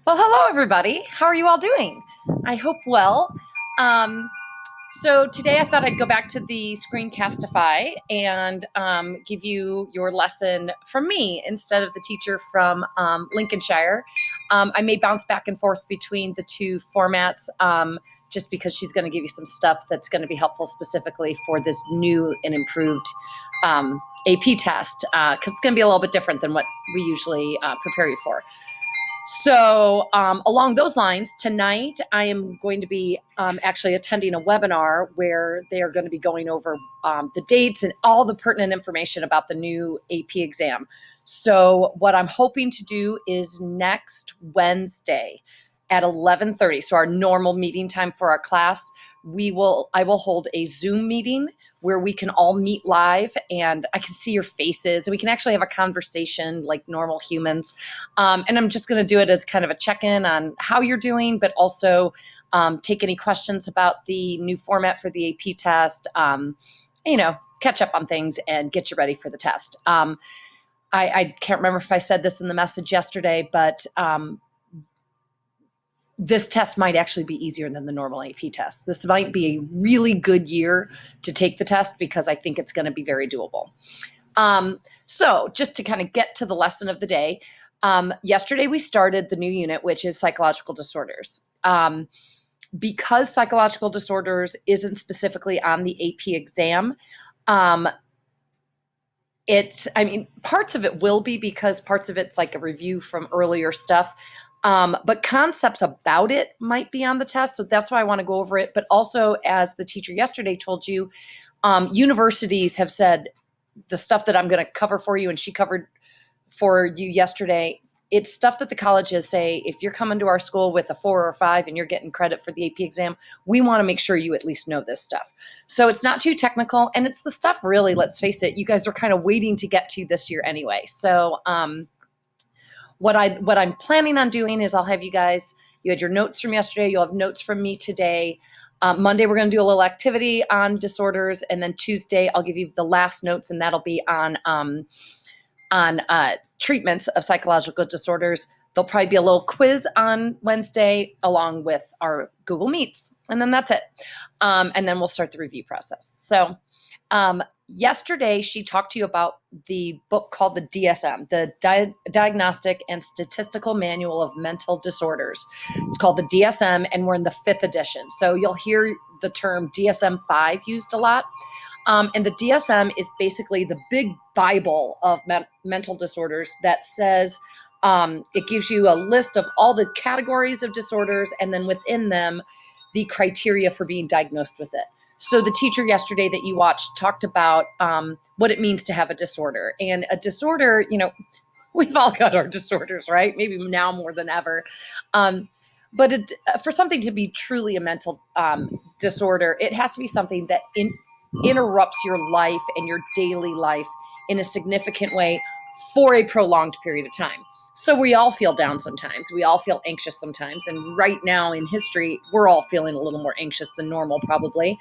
Well, hello, everybody. How are you all doing? I hope well. Um, so today I thought I'd go back to the Screencastify and give you your lesson from me instead of the teacher from Lincolnshire. I may bounce back and forth between the two formats just because she's going to give you some stuff that's going to be helpful specifically for this new and improved AP test because it's going to be a little bit different than what we usually prepare you for. So, along those lines, tonight I am going to be actually attending a webinar where they are going to be going over the dates and all the pertinent information about the new AP exam. So, what I'm hoping to do is next Wednesday at 11:30. So, our normal meeting time for our class, I will hold a Zoom meeting where we can all meet live and I can see your faces and we can actually have a conversation like normal humans. And I'm just going to do it as kind of a check-in on how you're doing, but also take any questions about the new format for the AP test, catch up on things and get you ready for the test. I can't remember if I said this in the message yesterday, but this test might actually be easier than the normal AP test. This might be a really good year to take the test because I think it's going to be very doable. So just to kind of get to the lesson of the day, yesterday we started the new unit, which is psychological disorders. Because psychological disorders isn't specifically on the AP exam, parts of it will be because parts of it's like a review from earlier stuff. But concepts about it might be on the test. So that's why I want to go over it. But also, as the teacher yesterday told you, universities have said the stuff that I'm going to cover for you and she covered for you yesterday, it's stuff that the colleges say, if you're coming to our school with a 4 or 5 and you're getting credit for the AP exam, we want to make sure you at least know this stuff. So it's not too technical. And it's the stuff really, let's face it, you guys are kind of waiting to get to this year anyway. So, what I'm planning on doing is I'll have you had your notes from yesterday, you'll have notes from me today. Monday, we're going to do a little activity on disorders. And then Tuesday, I'll give you the last notes and that'll be on treatments of psychological disorders. There'll probably be a little quiz on Wednesday along with our Google Meets. And then that's it. And then we'll start the review process. So, yesterday, she talked to you about the book called the DSM, the Diagnostic and Statistical Manual of Mental Disorders. It's called the DSM, and we're in the 5th edition. So you'll hear the term DSM-5 used a lot. And the DSM is basically the big Bible of mental disorders that says it gives you a list of all the categories of disorders, and then within them, the criteria for being diagnosed with it. So the teacher yesterday that you watched talked about what it means to have a disorder. And a disorder, we've all got our disorders, right? Maybe now more than ever. But for something to be truly a mental disorder, it has to be something that interrupts your life and your daily life in a significant way for a prolonged period of time. So we all feel down sometimes. We all feel anxious sometimes. And right now in history, we're all feeling a little more anxious than normal, probably.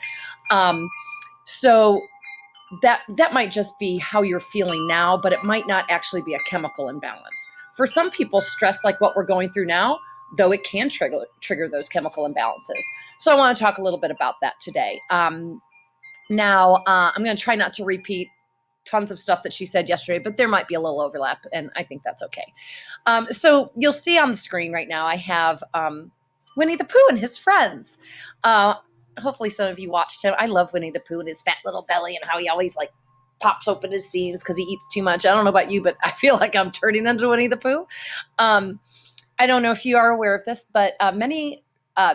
So that might just be how you're feeling now, but it might not actually be a chemical imbalance. For some people, stress like what we're going through now, though it can trigger those chemical imbalances. So I want to talk a little bit about that today. Now, I'm going to try not to repeat tons of stuff that she said yesterday, but there might be a little overlap, and I think that's okay. So you'll see on the screen right now, I have Winnie the Pooh and his friends. Hopefully some of you watched him. I love Winnie the Pooh and his fat little belly and how he always pops open his seams because he eats too much. I don't know about you, but I feel like I'm turning into Winnie the Pooh. I don't know if you are aware of this, but many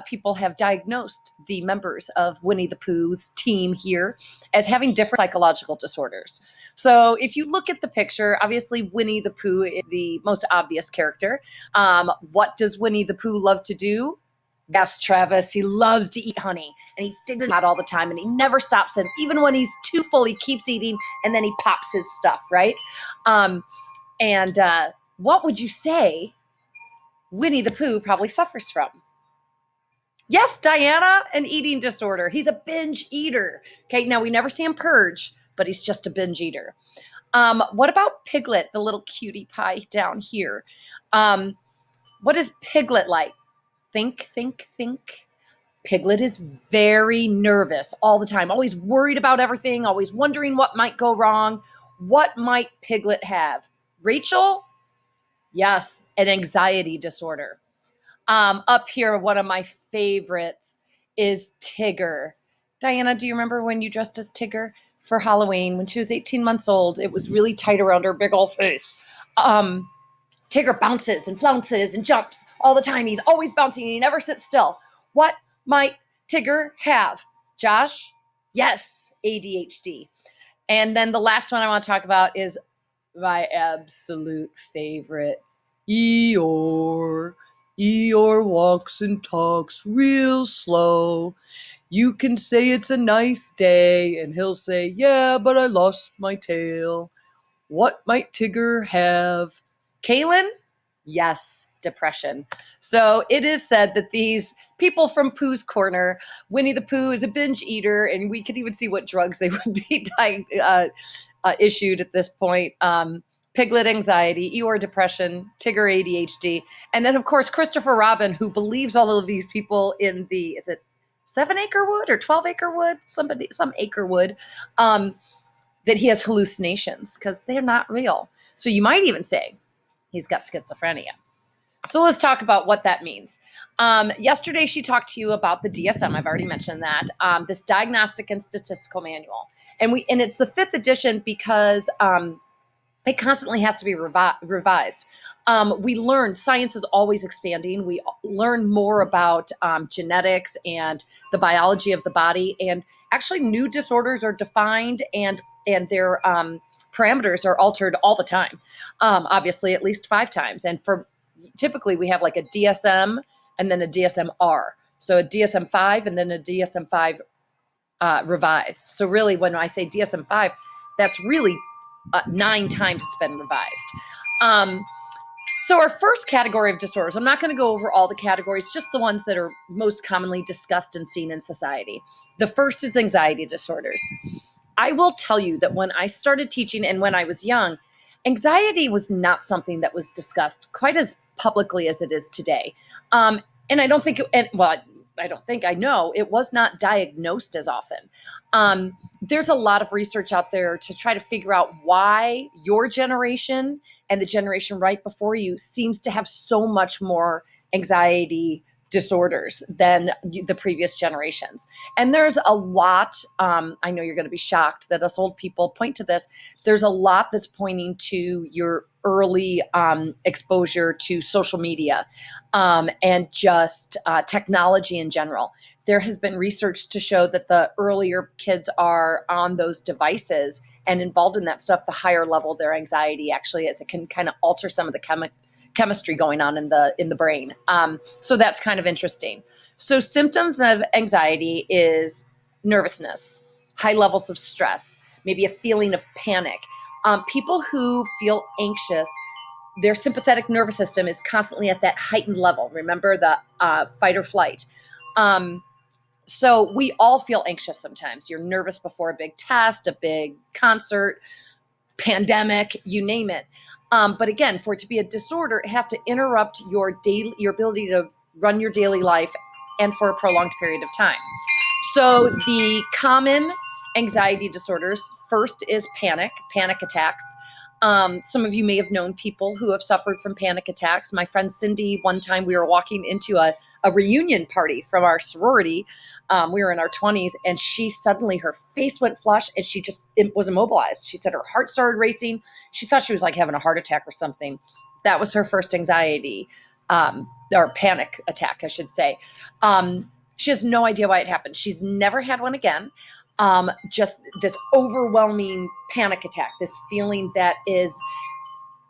people have diagnosed the members of Winnie the Pooh's team here as having different psychological disorders. So if you look at the picture, obviously Winnie the Pooh is the most obvious character. What does Winnie the Pooh love to do? Yes, Travis, he loves to eat honey, and he digs it out all the time, and he never stops. And even when he's too full, he keeps eating, and then he pops his stuff, right? What would you say Winnie the Pooh probably suffers from? Yes, Diana, an eating disorder. He's a binge eater. Okay, now we never see him purge, but he's just a binge eater. What about Piglet, the little cutie pie down here? What is Piglet like? Think. Piglet is very nervous all the time, always worried about everything, always wondering what might go wrong. What might Piglet have? Rachel? Yes, an anxiety disorder. Up here, one of my favorites is Tigger. Diana, do you remember when you dressed as Tigger for Halloween when she was 18 months old? It was really tight around her big old face. Tigger bounces and flounces and jumps all the time. He's always bouncing. He never sits still. What might Tigger have? Josh? Yes, ADHD. And then the last one I want to talk about is my absolute favorite, Eeyore. Eeyore walks and talks real slow. You can say it's a nice day, and he'll say, yeah, but I lost my tail. What might Tigger have? Kaylin? Yes, depression. So it is said that these people from Pooh's Corner, Winnie the Pooh is a binge eater, and we could even see what drugs they would be issued at this point. Piglet anxiety, Eeyore depression, Tigger ADHD, and then of course Christopher Robin, who believes all of these people in the, is it 7-acre wood or 12-acre wood? Some acre wood. That he has hallucinations because they're not real. So you might even say he's got schizophrenia. So let's talk about what that means. Yesterday, she talked to you about the DSM. I've already mentioned that, this Diagnostic and Statistical Manual. And it's the 5th edition because it constantly has to be revised. We learn, science is always expanding. We learn more about genetics and the biology of the body. And actually new disorders are defined and their parameters are altered all the time. Obviously, at least 5 times. And typically we have like a DSM and then a DSM-R. So a DSM-5 and then a DSM-5 revised. So really, when I say DSM-5, that's really 9 times it's been revised. So our first category of disorders, I'm not going to go over all the categories, just the ones that are most commonly discussed and seen in society. The first is anxiety disorders. I will tell you that when I started teaching and when I was young, anxiety was not something that was discussed quite as publicly as it is today. And I don't think, I know it was not diagnosed as often. There's a lot of research out there to try to figure out why your generation and the generation right before you seems to have so much more anxiety disorders than the previous generations. And there's a lot, I know you're going to be shocked that us old people point to this. There's a lot that's pointing to your early exposure to social media and just technology in general. There has been research to show that the earlier kids are on those devices and involved in that stuff, the higher level their anxiety actually is. It can kind of alter some of the chemistry going on in the brain. So that's kind of interesting. So symptoms of anxiety is nervousness, high levels of stress, maybe a feeling of panic. People who feel anxious, their sympathetic nervous system is constantly at that heightened level. Remember the fight or flight. So we all feel anxious sometimes. You're nervous before a big test, a big concert, pandemic, you name it. But again, for it to be a disorder, it has to interrupt your ability to run your daily life and for a prolonged period of time. So the common anxiety disorders, first is panic attacks. Some of you may have known people who have suffered from panic attacks. My friend Cindy, one time we were walking into a reunion party from our sorority. We were in our 20s and she suddenly, her face went flush and it was immobilized. She said her heart started racing. She thought she was like having a heart attack or something. That was her first anxiety, or panic attack, I should say. She has no idea why it happened. She's never had one again. Just this overwhelming panic attack, this feeling that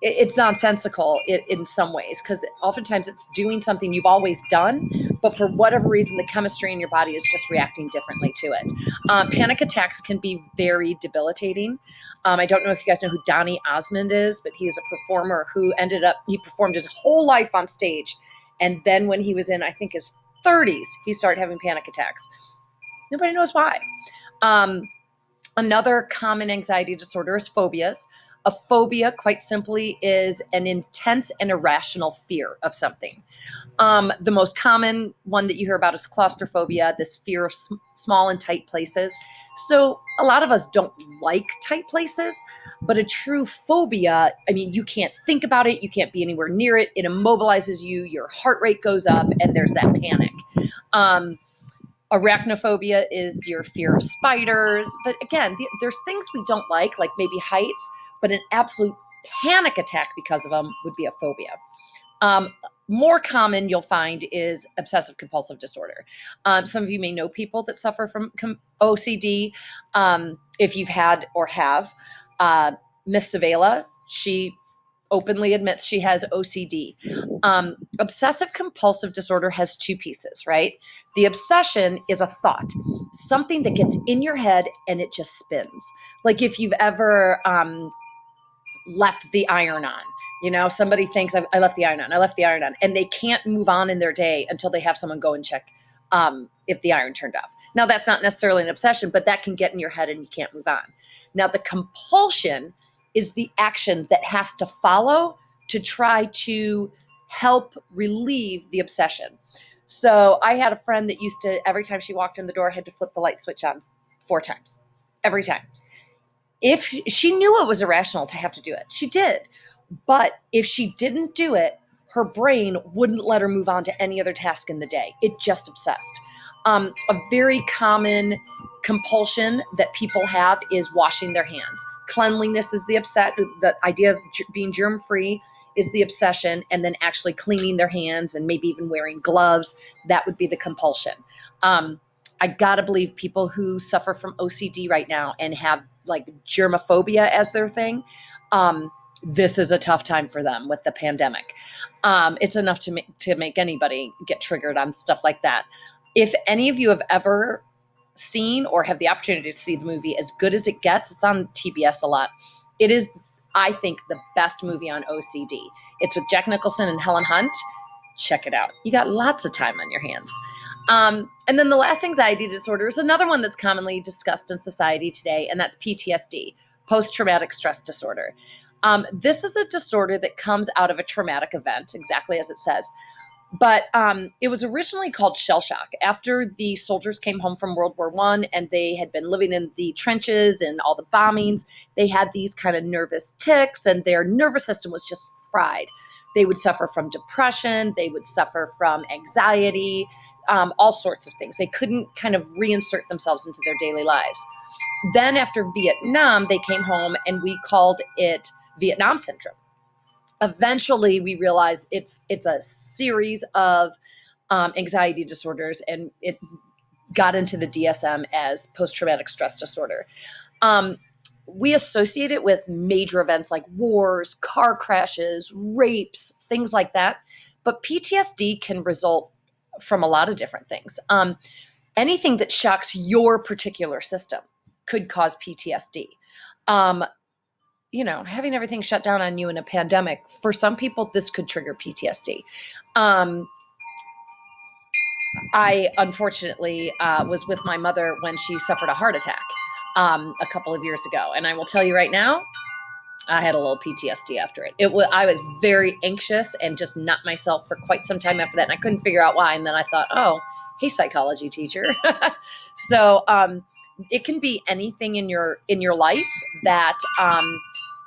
it's nonsensical in some ways, because oftentimes it's doing something you've always done, but for whatever reason, the chemistry in your body is just reacting differently to it. Panic attacks can be very debilitating. I don't know if you guys know who Donny Osmond is, but he is a performer who he performed his whole life on stage. And then when he was in, I think, his 30s, he started having panic attacks. Nobody knows why. Another common anxiety disorder is phobias. A phobia, quite simply, is an intense and irrational fear of something. The most common one that you hear about is claustrophobia, this fear of small and tight places. So a lot of us don't like tight places, but a true phobia, I mean, you can't think about it, you can't be anywhere near it, it immobilizes you, your heart rate goes up, and there's that panic. Arachnophobia is your fear of spiders. But again, there's things we don't like maybe heights, but an absolute panic attack because of them would be a phobia. More common you'll find is obsessive compulsive disorder. Some of you may know people that suffer from OCD. If you've had or have Miss Savela, she openly admits she has OCD. Obsessive compulsive disorder has two pieces, right? The obsession is a thought, something that gets in your head and it just spins. Like if you've ever left the iron on. You know, somebody thinks I left the iron on, and they can't move on in their day until they have someone go and check if the iron turned off. Now, that's not necessarily an obsession, but that can get in your head and you can't move on. Now, the compulsion is the action that has to follow to try to help relieve the obsession. So I had a friend that used to, every time she walked in the door, had to flip the light switch on 4 times, every time. If she knew it was irrational to have to do it, she did. But if she didn't do it, her brain wouldn't let her move on to any other task in the day. It just obsessed. A very common compulsion that people have is washing their hands. Cleanliness is the idea of being germ-free is the obsession, and then actually cleaning their hands and maybe even wearing gloves, that would be the compulsion. I gotta believe people who suffer from OCD right now and have like germophobia as their thing, this is a tough time for them with the pandemic. It's enough to make anybody get triggered on stuff like that. If any of you have ever seen or have the opportunity to see the movie As Good as It Gets, it's on TBS a lot. It is, I think, the best movie on OCD. It's with Jack Nicholson and Helen Hunt. Check it out. You got lots of time on your hands. And then the last anxiety disorder is another one that's commonly discussed in society today, and that's PTSD, post-traumatic stress disorder. This is a disorder that comes out of a traumatic event, exactly as it says. But it was originally called shell shock. After the soldiers came home from World War I and they had been living in the trenches and all the bombings, they had these kind of nervous tics and their nervous system was just fried. They would suffer from depression. They would suffer from anxiety, all sorts of things. They couldn't kind of reinsert themselves into their daily lives. Then after Vietnam, they came home and we called it Vietnam syndrome. Eventually, we realized it's a series of anxiety disorders, and it got into the DSM as post-traumatic stress disorder. We associate it with major events like wars, car crashes, rapes, things like that. But PTSD can result from a lot of different things. Anything that shocks your particular system could cause PTSD. Having everything shut down on you in a pandemic, for some people, this could trigger PTSD. I unfortunately was with my mother when she suffered a heart attack a couple of years ago. And I will tell you right now, I had a little PTSD after it. I was very anxious and just not myself for quite some time after that. And I couldn't figure out why. And then I thought, oh, hey, psychology teacher. So it can be anything in your life that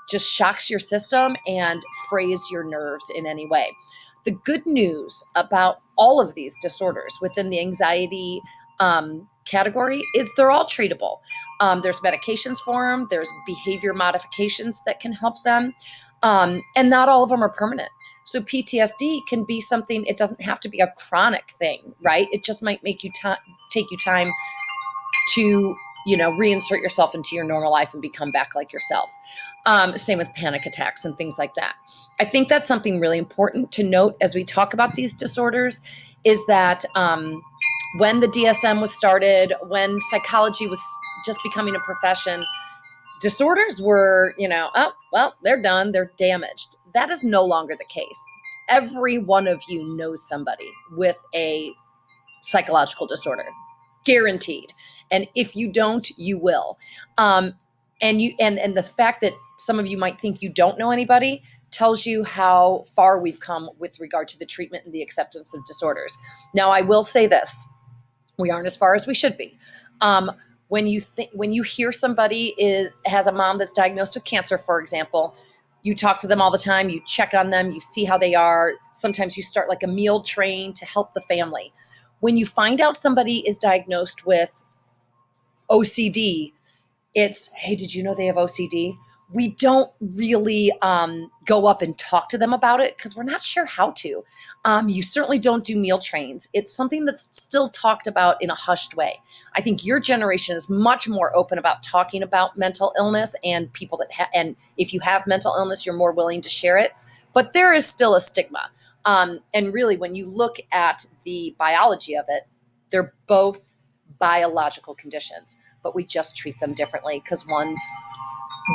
just shocks your system and frays your nerves in any way. The good news about all of these disorders within the anxiety category is they're all treatable. There's medications for them. There's behavior modifications that can help them. And not all of them are permanent. So PTSD can be something, it doesn't have to be a chronic thing, right? It just might make you take you time to, reinsert yourself into your normal life and become back like yourself. Same with panic attacks and things like that. I think that's something really important to note as we talk about these disorders is that when the DSM was started, when psychology was just becoming a profession, disorders were, they're done, they're damaged. That is no longer the case. Every one of you knows somebody with a psychological disorder, guaranteed. And if you don't, you will. And the fact that some of you might think you don't know anybody tells you how far we've come with regard to the treatment and the acceptance of disorders. Now, I will say this: we aren't as far as we should be. When you hear somebody has a mom that's diagnosed with cancer, for example, you talk to them all the time, you check on them, you see how they are. Sometimes you start like a meal train to help the family. When you find out somebody is diagnosed with OCD, it's, hey, did you know they have OCD? We don't really go up and talk to them about it because we're not sure how to. You certainly don't do meal trains. It's something that's still talked about in a hushed way. I think your generation is much more open about talking about mental illness, and people that and if you have mental illness, you're more willing to share it. But there is still a stigma. And really, when you look at the biology of it, they're both biological conditions, but we just treat them differently because one's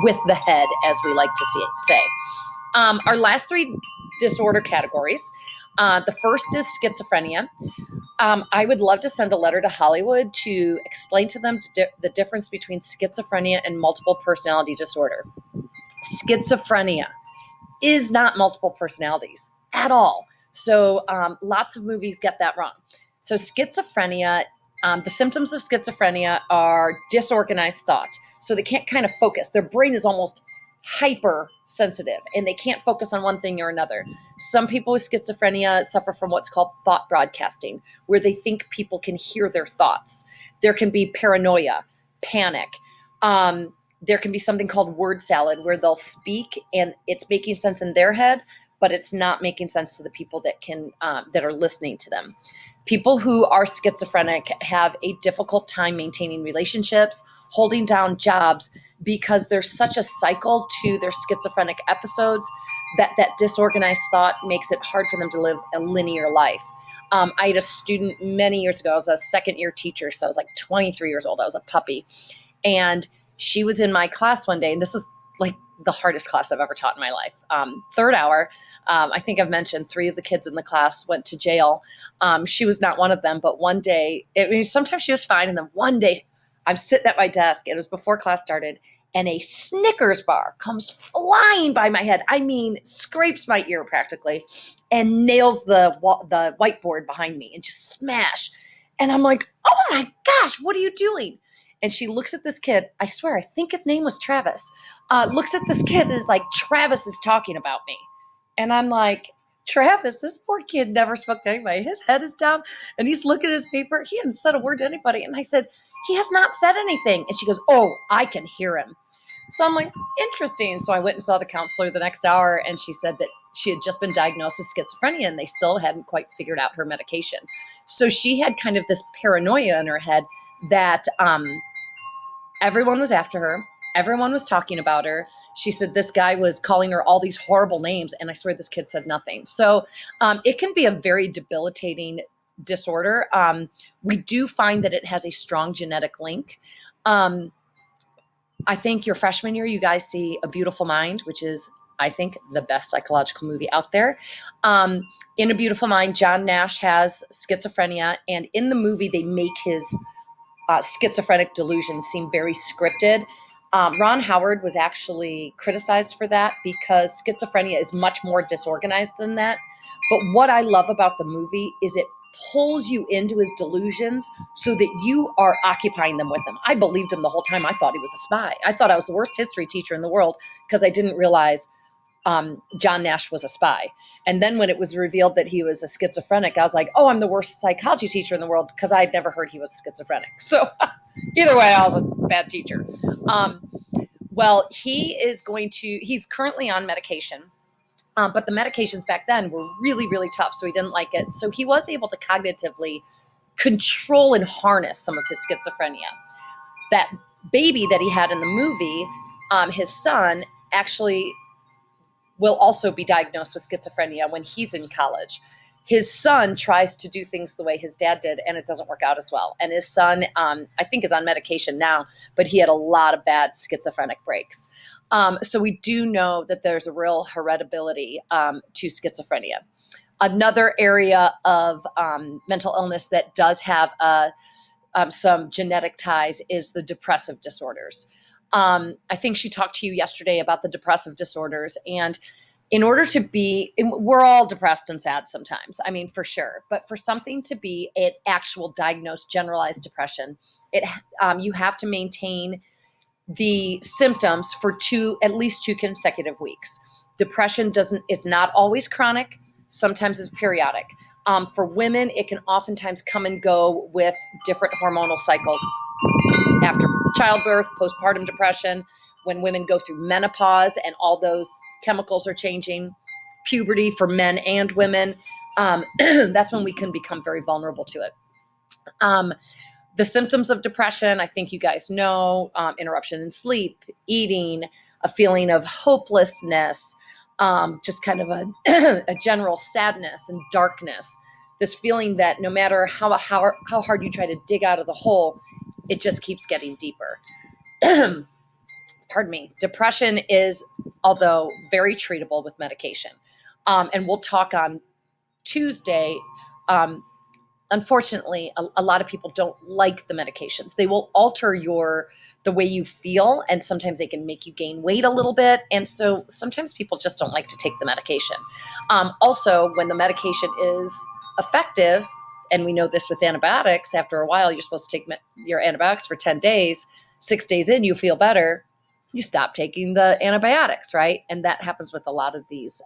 with the head, as we like to say. Our last three disorder categories. The first is schizophrenia. I would love to send a letter to Hollywood to explain to them the difference between schizophrenia and multiple personality disorder. Schizophrenia is not multiple personalities at all. So lots of movies get that wrong. So schizophrenia, the symptoms of schizophrenia are disorganized thought. So they can't kind of focus. Their brain is almost hypersensitive and they can't focus on one thing or another. Some people with schizophrenia suffer from what's called thought broadcasting, where they think people can hear their thoughts. There can be paranoia, panic. There can be something called word salad, where they'll speak and it's making sense in their head, but it's not making sense to the people that are listening to them. People who are schizophrenic have a difficult time maintaining relationships, holding down jobs, because there's such a cycle to their schizophrenic episodes that disorganized thought makes it hard for them to live a linear life. I had a student many years ago. I was a second-year teacher, so I was like 23 years old. I was a puppy. And she was in my class one day, and this was like the hardest class I've ever taught in my life. Third hour, I think I've mentioned 3 of the kids in the class went to jail. She was not one of them, but one day, sometimes she was fine, and then one day, I'm sitting at my desk, it was before class started, and a Snickers bar comes flying by my head. I mean, scrapes my ear practically, and nails the whiteboard behind me and just smash. And I'm like, oh my gosh, what are you doing? And she looks at this kid. I swear, I think his name was Travis. Looks at this kid and is like, Travis is talking about me. And I'm like, Travis, this poor kid never spoke to anybody. His head is down and he's looking at his paper. He hadn't said a word to anybody. And I said, he has not said anything. And she goes, oh, I can hear him. So I'm like, interesting. So I went and saw the counselor the next hour, and she said that she had just been diagnosed with schizophrenia and they still hadn't quite figured out her medication. So she had kind of this paranoia in her head that everyone was after her. Everyone was talking about her. She said this guy was calling her all these horrible names, and I swear this kid said nothing. So it can be a very debilitating disorder. We do find that it has a strong genetic link. I think your freshman year, you guys see A Beautiful Mind, which is, I think, the best psychological movie out there. In A Beautiful Mind, John Nash has schizophrenia, and in the movie, they make his schizophrenic delusions seem very scripted. Ron Howard was actually criticized for that because schizophrenia is much more disorganized than that. But what I love about the movie is it pulls you into his delusions so that you are occupying them with him. I believed him the whole time. I thought he was a spy. I thought I was the worst history teacher in the world because I didn't realize John Nash was a spy. And then when it was revealed that he was a schizophrenic, I was like, oh, I'm the worst psychology teacher in the world because I'd never heard he was schizophrenic. So either way, I was a bad teacher. Well, he's currently on medication. But the medications back then were really, really tough, so he didn't like it. So he was able to cognitively control and harness some of his schizophrenia. That baby that he had in the movie, his son, actually will also be diagnosed with schizophrenia when he's in college. His son tries to do things the way his dad did, and it doesn't work out as well. And his son, I think, is on medication now, but he had a lot of bad schizophrenic breaks. So we do know that there's a real heritability to schizophrenia. Another area of mental illness that does have some genetic ties is the depressive disorders. I think she talked to you yesterday about the depressive disorders. And in order to be, we're all depressed and sad sometimes. I mean, for sure. But for something to be an actual diagnosed generalized depression, you have to maintain the symptoms for at least 2 consecutive weeks. Depression is not always chronic. Sometimes it's periodic. For women, it can oftentimes come and go with different hormonal cycles after childbirth, postpartum depression, when women go through menopause and all those chemicals are changing, puberty for men and women. That's when we can become very vulnerable to it. The symptoms of depression, I think you guys know, interruption in sleep, eating, a feeling of hopelessness, just kind of a general sadness and darkness. This feeling that no matter how hard you try to dig out of the hole, it just keeps getting deeper. Pardon me. Depression is, although very treatable with medication. And we'll talk on Tuesday. Unfortunately, a lot of people don't like the medications. They will alter the way you feel, and sometimes they can make you gain weight a little bit. And so sometimes people just don't like to take the medication. Also, when the medication is effective, and we know this with antibiotics, after a while, you're supposed to take your antibiotics for 10 days. 6 days in, you feel better. You stop taking the antibiotics, right? And that happens with a lot of these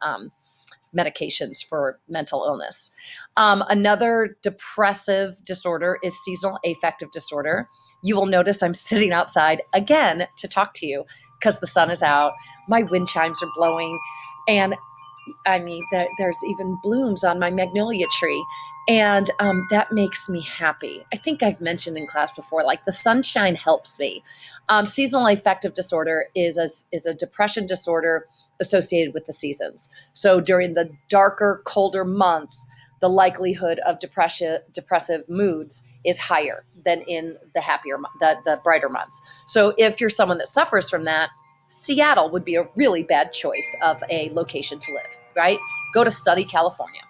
medications for mental illness. Another depressive disorder is seasonal affective disorder. You will notice I'm sitting outside again to talk to you because the sun is out. My wind chimes are blowing. And I mean, there's even blooms on my magnolia tree. And that makes me happy. I think I've mentioned in class before, like the sunshine helps me. Seasonal affective disorder is a depression disorder associated with the seasons. So during the darker, colder months, the likelihood of depressive moods is higher than in the brighter months. So if you're someone that suffers from that, Seattle would be a really bad choice of a location to live, right? Go to sunny California.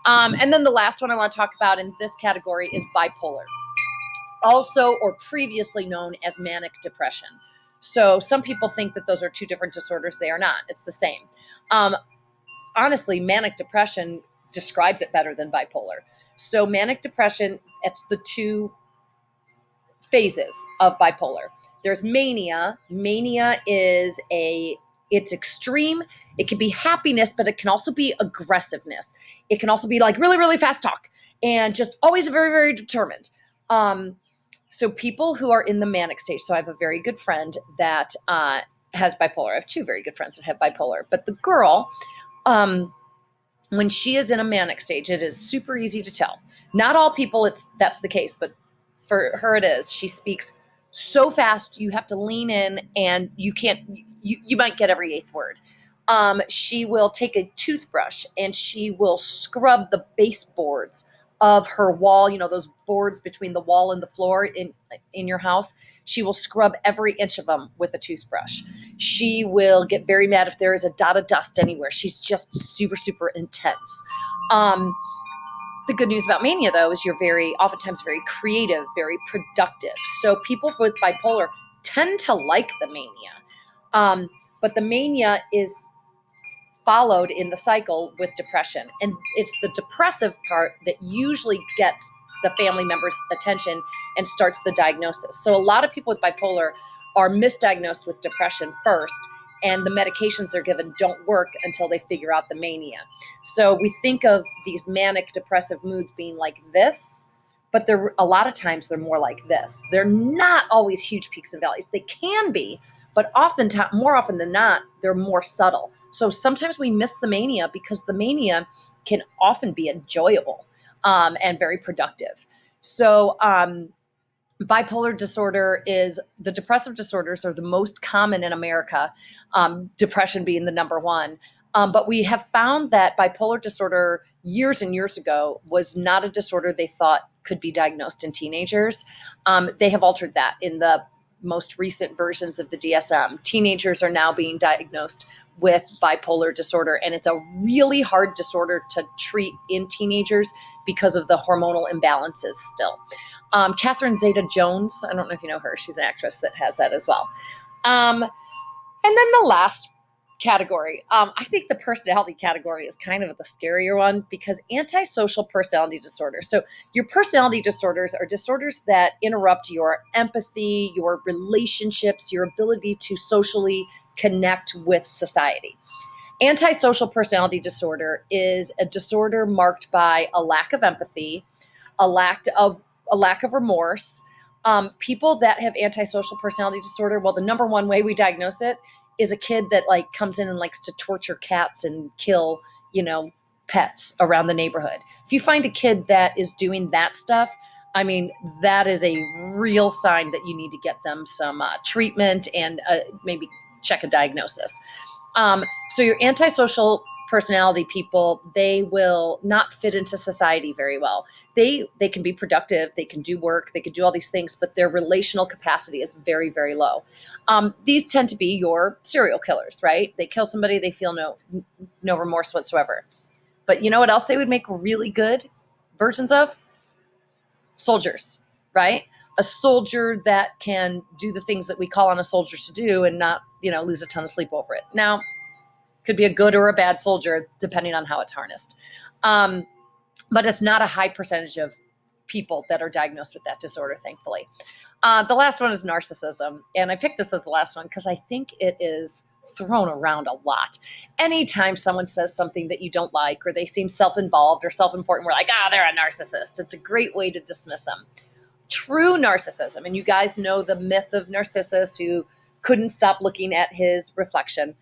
And then the last one I want to talk about in this category is bipolar, also or previously known as manic depression. So some people think that those are two different disorders. They are not. It's the same. Honestly, manic depression describes it better than bipolar. So manic depression, it's the two phases of bipolar. There's mania. Mania is it's extreme. It can be happiness, but it can also be aggressiveness. It can also be like really, really fast talk and just always very, very determined. So people who are in the manic stage. So I have a very good friend that has bipolar. I have two very good friends that have bipolar. But the girl, when she is in a manic stage, it is super easy to tell. Not all people, that's the case, but for her it is. She speaks so fast, you have to lean in, and you might get every eighth word. She will take a toothbrush and she will scrub the baseboards of her wall, those boards between the wall and the floor in your house. She will scrub every inch of them with a toothbrush. She will get very mad if there is a dot of dust anywhere. She's just super, super intense. The good news about mania, though, is you're oftentimes very creative, very productive. So people with bipolar tend to like the mania. But the mania is followed in the cycle with depression. And it's the depressive part that usually gets the family member's attention and starts the diagnosis. So a lot of people with bipolar are misdiagnosed with depression first, and the medications they're given don't work until they figure out the mania. So we think of these manic depressive moods being like this, but a lot of times they're more like this. They're not always huge peaks and valleys. They can be, but more often than not, they're more subtle. So sometimes we miss the mania because the mania can often be enjoyable and very productive. So bipolar disorder the depressive disorders are the most common in America, depression being the number one. But we have found that bipolar disorder years and years ago was not a disorder they thought could be diagnosed in teenagers. They have altered that in the most recent versions of the DSM. Teenagers are now being diagnosed with bipolar disorder, and it's a really hard disorder to treat in teenagers because of the hormonal imbalances still. Catherine Zeta-Jones, I don't know if you know her, she's an actress that has that as well. And then the last category, I think the personality category is kind of the scarier one because antisocial personality disorder. So your personality disorders are disorders that interrupt your empathy, your relationships, your ability to socially connect with society. Antisocial personality disorder is a disorder marked by a lack of empathy, a lack of remorse. People that have antisocial personality disorder, well, the number one way we diagnose it is a kid that like comes in and likes to torture cats and kill, pets around the neighborhood. If you find a kid that is doing that stuff, I mean, that is a real sign that you need to get them some treatment and maybe check a diagnosis. So your antisocial personality people, they will not fit into society very well. They can be productive, they can do work, they can do all these things, but their relational capacity is very, very low. These tend to be your serial killers, right? They kill somebody, they feel no remorse whatsoever. But you know what else they would make really good versions of? Soldiers, right? A soldier that can do the things that we call on a soldier to do and not, lose a ton of sleep over it. Now, could be a good or a bad soldier, depending on how it's harnessed. But it's not a high percentage of people that are diagnosed with that disorder, thankfully. The last one is narcissism. And I picked this as the last one because I think it is thrown around a lot. Anytime someone says something that you don't like or they seem self-involved or self-important, we're like, they're a narcissist. It's a great way to dismiss them. True narcissism, and you guys know the myth of Narcissus who couldn't stop looking at his reflection.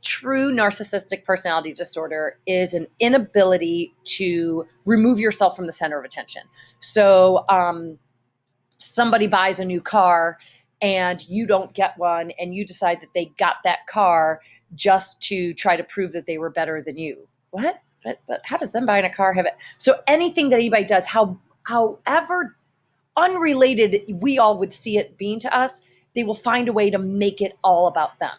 True narcissistic personality disorder is an inability to remove yourself from the center of attention. So somebody buys a new car and you don't get one and you decide that they got that car just to try to prove that they were better than you. What? But how does them buying a car have it? So anything that anybody does, however unrelated we all would see it being to us, they will find a way to make it all about them.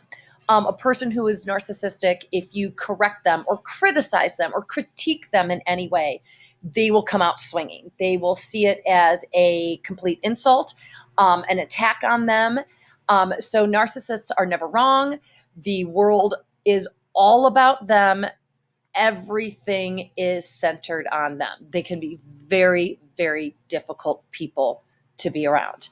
A person who is narcissistic, if you correct them or criticize them or critique them in any way, they will come out swinging. They will see it as a complete insult, an attack on them. So narcissists are never wrong. The world is all about them. Everything is centered on them. They can be very, very difficult people to be around.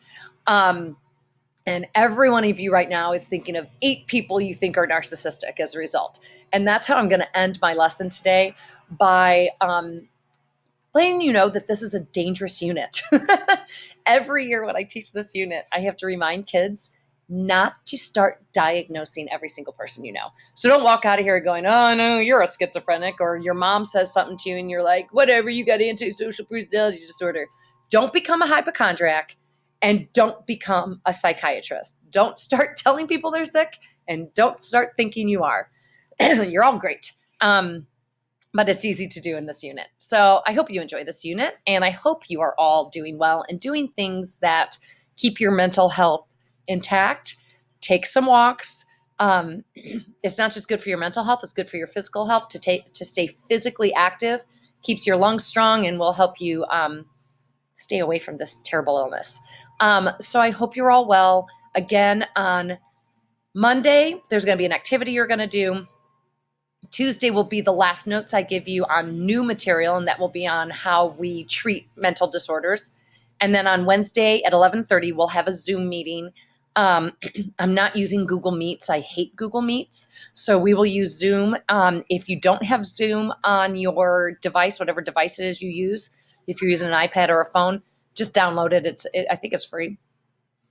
And every one of you right now is thinking of 8 people you think are narcissistic as a result. And that's how I'm going to end my lesson today by letting you know that this is a dangerous unit. Every year when I teach this unit, I have to remind kids not to start diagnosing every single person you know. So don't walk out of here going, oh, no, you're a schizophrenic, or your mom says something to you and you're like, whatever, you got antisocial personality disorder. Don't become a hypochondriac. And don't become a psychiatrist. Don't start telling people they're sick and don't start thinking you are. You're all great. But it's easy to do in this unit. So I hope you enjoy this unit and I hope you are all doing well and doing things that keep your mental health intact. Take some walks. It's not just good for your mental health, it's good for your physical health to stay physically active, keeps your lungs strong and will help you stay away from this terrible illness. So I hope you're all well. Again, on Monday, there's going to be an activity you're going to do. Tuesday will be the last notes I give you on new material, and that will be on how we treat mental disorders. And then on Wednesday at 11:30, we'll have a Zoom meeting. I'm not using Google Meets. I hate Google Meets. So we will use Zoom. If you don't have Zoom on your device, whatever device it is you use, if you're using an iPad or a phone, just download it. I think it's free.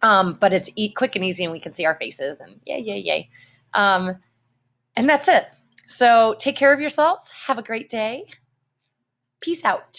But it's quick and easy and we can see our faces and yay. And that's it. So take care of yourselves. Have a great day. Peace out.